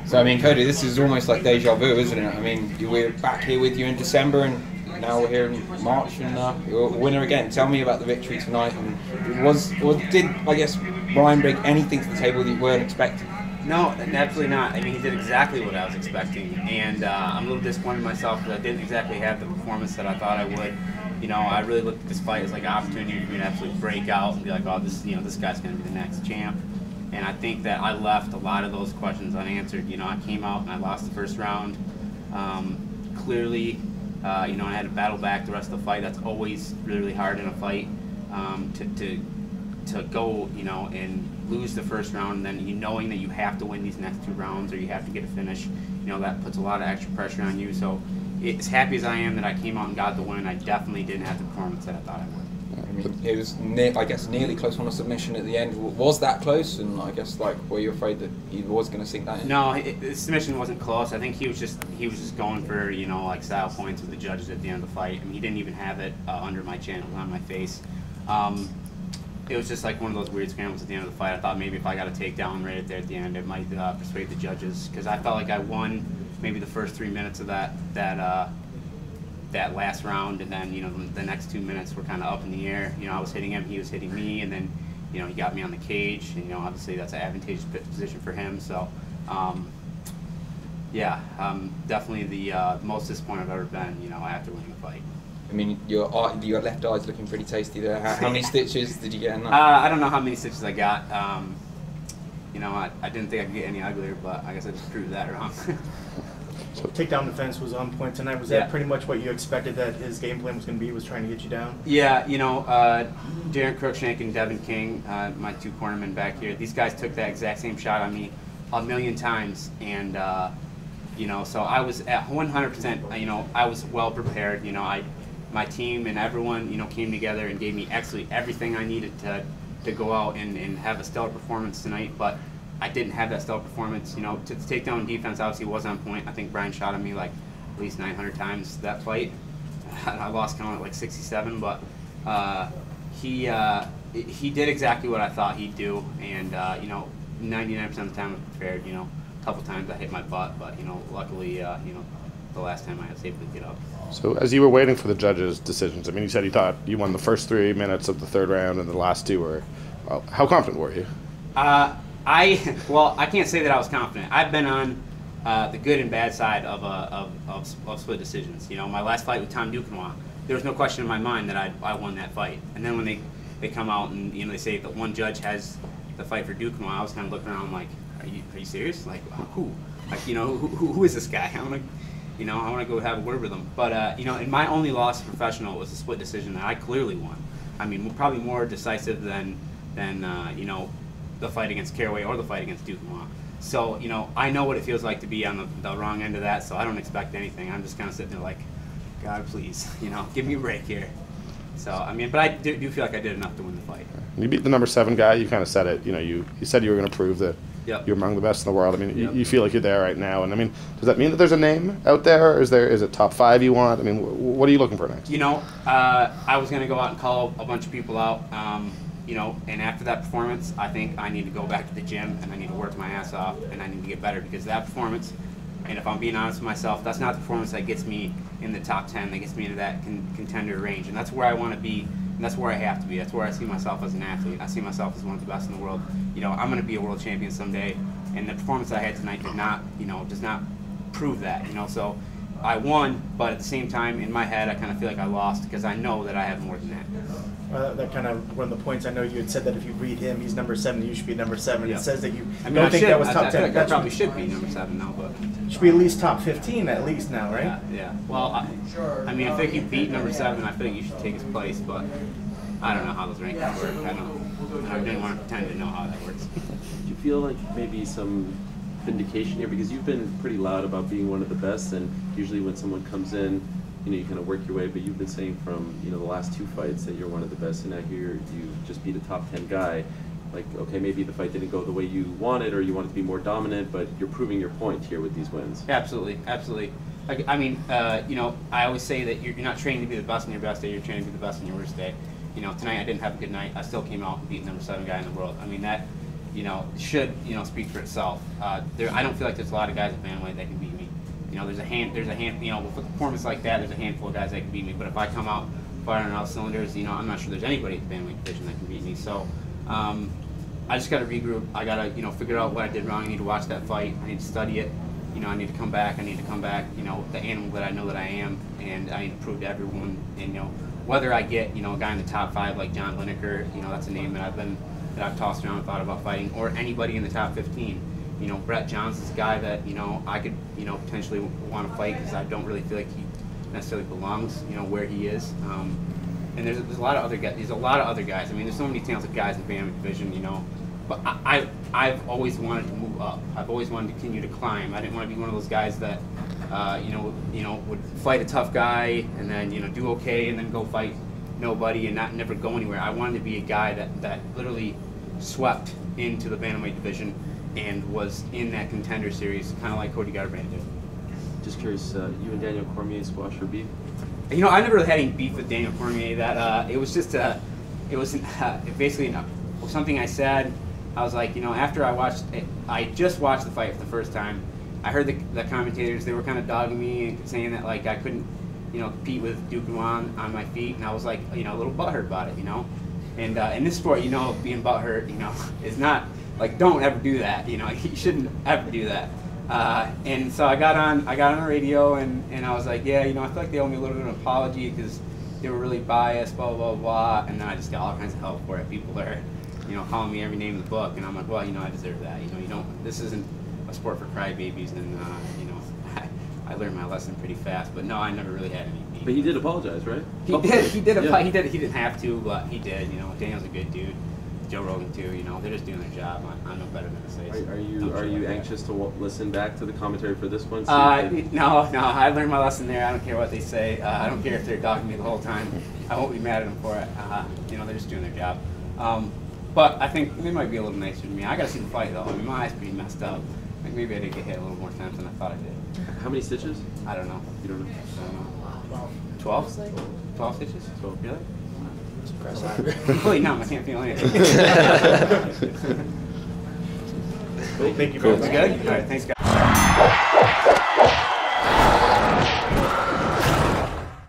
So I mean, Cody, this is almost like deja vu, isn't it? I mean, we're back here with you in December, and now we're here in March, and you're a winner again. Tell me about the victory tonight. And did I guess Bryan bring anything to the table that you weren't expecting? No, absolutely not. I mean, he did exactly what I was expecting, and I'm a little disappointed in myself because I didn't exactly have the performance that I thought I would. You know, I really looked at this fight as like an opportunity for me to absolutely break out and be like, oh, this guy's going to be the next champ. And I think that I left a lot of those questions unanswered. You know, I came out and I lost the first round. Clearly, you know, I had to battle back the rest of the fight. That's always really, really hard in a fight, to go, you know, and lose the first round, and then knowing that you have to win these next 2 rounds or you have to get a finish, you know, that puts a lot of extra pressure on you. So as happy as I am that I came out and got the win, I definitely didn't have the performance that I thought I would. I mean, it was, I guess, nearly close on a submission at the end. Was that close? And I guess, like, were you afraid that he was going to sink that in? No, the submission wasn't close. I think he was just going for, you know, like style points with the judges at the end of the fight. I mean, he didn't even have it under my chin. It was on my face. It was just like one of those weird scrambles at the end of the fight. I thought maybe if I got a takedown right there at the end, it might persuade the judges, because I felt like I won maybe the first 3 minutes of that last round, and then, you know, the next 2 minutes were kind of up in the air. You know, I was hitting him, he was hitting me, and then, you know, he got me on the cage, and, you know, obviously that's an advantageous position for him. So, yeah, definitely the most disappointed I've ever been, you know, after winning the fight. I mean, your left eye's looking pretty tasty there. How many stitches did you get in that? I don't know how many stitches I got. You know, I didn't think I could get any uglier, but I guess I just proved that wrong. So takedown defense was on point tonight. Was that pretty much what you expected that his game plan was going to be, was trying to get you down? Yeah, you know, Darren Cruikshank and Devin King, my 2 cornermen back here, these guys took that exact same shot on me a million times, and you know, so I was at 100%. You know, I was well prepared. You know, my team and everyone, you know, came together and gave me actually everything I needed to go out and have a stellar performance tonight. But I didn't have that stellar performance. You know, to the takedown defense obviously was on point. I think Bryan shot at me like at least 900 times that fight. I lost count at like 67, but he did exactly what I thought he'd do, and you know, 99% of the time I was prepared. You know, a couple times I hit my butt, but, you know, luckily, you know, the last time I was able to get up. So as you were waiting for the judges' decisions, I mean, you said you thought you won the first 3 minutes of the 3rd round, and the last 2 were. How confident were you? Well, I can't say that I was confident. I've been on the good and bad side of split decisions. You know, my last fight with Tom Duquesnoy, there was no question in my mind that I won that fight. And then when they come out and, you know, they say that one judge has the fight for Duquesnoy, I was kind of looking around like, are you serious? Like, who? Like, you know, who is this guy? I want to go have a word with him. But you know, and my only loss as a professional was a split decision that I clearly won. I mean, probably more decisive than you know, the fight against Caraway or the fight against Duquesnoy. So, you know, I know what it feels like to be on the wrong end of that, so I don't expect anything. I'm just kind of sitting there like, God, please, you know, give me a break here. So, I mean, but I do feel like I did enough to win the fight. You beat the number 7 guy. You kind of said it. You know, you said you were going to prove that you're among the best in the world. I mean, you feel like you're there right now. And I mean, does that mean that there's a name out there? Or is it top 5 you want? I mean, what are you looking for next? You know, I was going to go out and call a bunch of people out. You know, and after that performance, I think I need to go back to the gym and I need to work my ass off and I need to get better, because that performance, and if I'm being honest with myself, that's not the performance that gets me in the top 10, that gets me into that contender range. And that's where I want to be, and that's where I have to be. That's where I see myself as an athlete. I see myself as one of the best in the world. You know, I'm going to be a world champion someday, and the performance I had tonight did not, you know, does not prove that, you know. So I won, but at the same time, in my head, I kind of feel like I lost, because I know that I have more than that. That kind of one of the points. I know you had said that if you read him, he's number 7, you should be number 7. Yeah. It says that you don't think that was top 10. I feel like that probably should be number 7 now, but should be at least top 15 at least now, right? Yeah. Well, I mean, I think you beat number 7. I think you should take his place, but I don't know how those rankings work. I didn't want to pretend to know how that works. Do you feel like maybe some vindication here, because you've been pretty loud about being one of the best, and usually when someone comes in, you know, you kind of work your way, but you've been saying from, you know, the last 2 fights that you're one of the best, and now here you just beat a top 10 guy. Like, okay, maybe the fight didn't go the way you wanted, or you wanted to be more dominant, but you're proving your point here with these wins. Absolutely, absolutely. I mean, you know, I always say that you're not training to be the best on your best day, you're training to be the best on your worst day. You know, tonight I didn't have a good night. I still came out and beat number 7 guy in the world. I mean, that, you know, should, you know, speak for itself. I don't feel like there's a lot of guys at bantamweight that can beat me. You know, there's a hand, you know, with a performance like that, there's a handful of guys that can beat me. But if I come out firing on all cylinders, you know, I'm not sure there's anybody at the bantamweight division that can beat me. So I just got to regroup. I got to, you know, figure out what I did wrong. I need to watch that fight. I need to study it. You know, I need to come back. I need to come back, you know, the animal that I know that I am, and I need to prove to everyone. And, you know, whether I get, you know, a guy in the top 5 like John Lineker, you know, that's a name that I've tossed around and thought about fighting, or anybody in the top 15. You know, Brett Johnson's a guy that, you know, I could, you know, potentially want to fight because I don't really feel like he necessarily belongs, you know, where he is. And there's a lot of other guys. There's a lot of other guys. I mean, there's so many talented guys in the bantamweight division, you know. But I've always wanted to move up. I've always wanted to continue to climb. I didn't want to be one of those guys that, you know, would fight a tough guy and then, you know, do okay and then go fight nobody and never go anywhere. I wanted to be a guy that literally swept into the bantamweight division and was in that contender series, kind of like Cody Garbrandt did. Just curious, you and Daniel Cormier squash or beef? You know, I never really had any beef with Daniel Cormier. That it was just it was basically something I said. I was like, you know, after I watched it, I just watched the fight for the first time. I heard the commentators, they were kind of dogging me and saying that, like, I couldn't, you know, compete with Duquesnoy on my feet, and I was like, you know, a little butthurt about it, you know. And in this sport, you know, being butthurt, you know, is not, like, don't ever do that, you know. You shouldn't ever do that. And so I got on the radio, and I was like, yeah, you know, I feel like they owe me a little bit of an apology because they were really biased, blah, blah, blah. And then I just got all kinds of help for it. People are, you know, calling me every name in the book, and I'm like, well, you know, I deserve that. You know, you don't. This isn't a sport for crybabies, and you know, I learned my lesson pretty fast. But no, I never really had any beef. But he did apologize, right? He did. He did. He didn't have to, but he did. You know, Daniel's a good dude. Joe Rogan too. You know, they're just doing their job. I'm no better than to say. Are you anxious to listen back to the commentary for this one? No. I learned my lesson there. I don't care what they say. I don't care if they're dogging me the whole time. I won't be mad at them for it. You know, they're just doing their job. But I think they might be a little nicer to me. I got to see the fight though. I mean, my eye's pretty messed up. I think maybe I did get hit a little more times than I thought I did. How many stitches? I don't know. You don't know? I don't know. 12? 12 stitches? 12. Really? Impressive. Really numb. I can't feel anything. Thank you Cool. very much. Good? All right. Thanks, guys.